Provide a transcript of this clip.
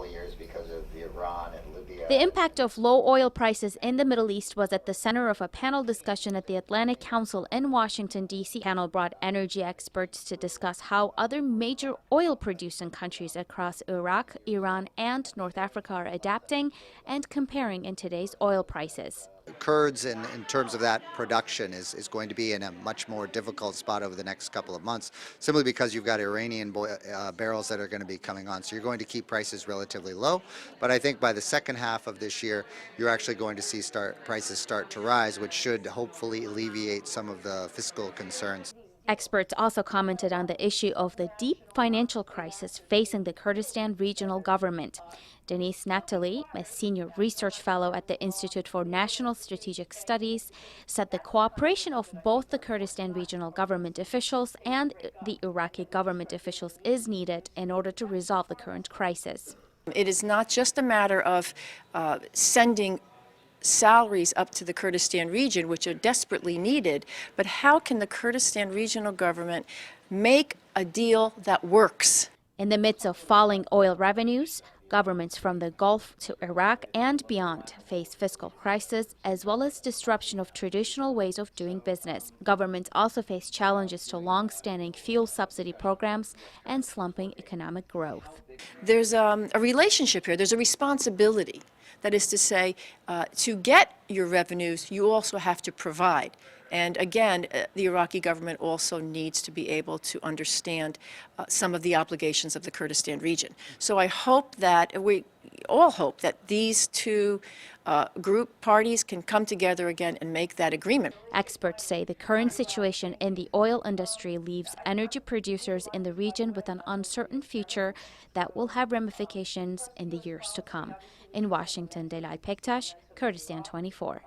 of years because of Iran and Libya. The impact of low oil prices in the Middle East was at the center of a panel discussion at the Atlantic Council in Washington, D.C. The panel brought energy experts to discuss how other major oil-producing countries across Iraq, Iran, and North Africa are adapting and comparing in today's oil prices. Kurds, in terms of that production, is going to be in a much more difficult spot over the next couple of months, simply because you've got Iranian barrels that are going to be coming on. So you're going to keep prices relatively low. But I think by the second half of this year, you're actually going to see prices start to rise, which should hopefully alleviate some of the fiscal concerns. Experts also commented on the issue of the deep financial crisis facing the Kurdistan regional government. Denise Nathalie, a senior research fellow at the Institute for National Strategic Studies, said the cooperation of both the Kurdistan regional government officials and the Iraqi government officials is needed in order to resolve the current crisis. It is not just a matter of sending salaries up to the Kurdistan region, which are desperately needed, but how can the Kurdistan regional government make a deal that works? In the midst of falling oil revenues, governments from the Gulf to Iraq and beyond face fiscal crisis as well as disruption of traditional ways of doing business. Governments also face challenges to long-standing fuel subsidy programs and slumping economic growth. There's a relationship here. There's a responsibility. That is to say, to get your revenues, you also have to provide. And again, the Iraqi government also needs to be able to understand some of the obligations of the Kurdistan region. So I hope that, we all hope that these two group parties can come together again and make that agreement. Experts say the current situation in the oil industry leaves energy producers in the region with an uncertain future that will have ramifications in the years to come. In Washington, Delal Pektash, Kurdistan 24.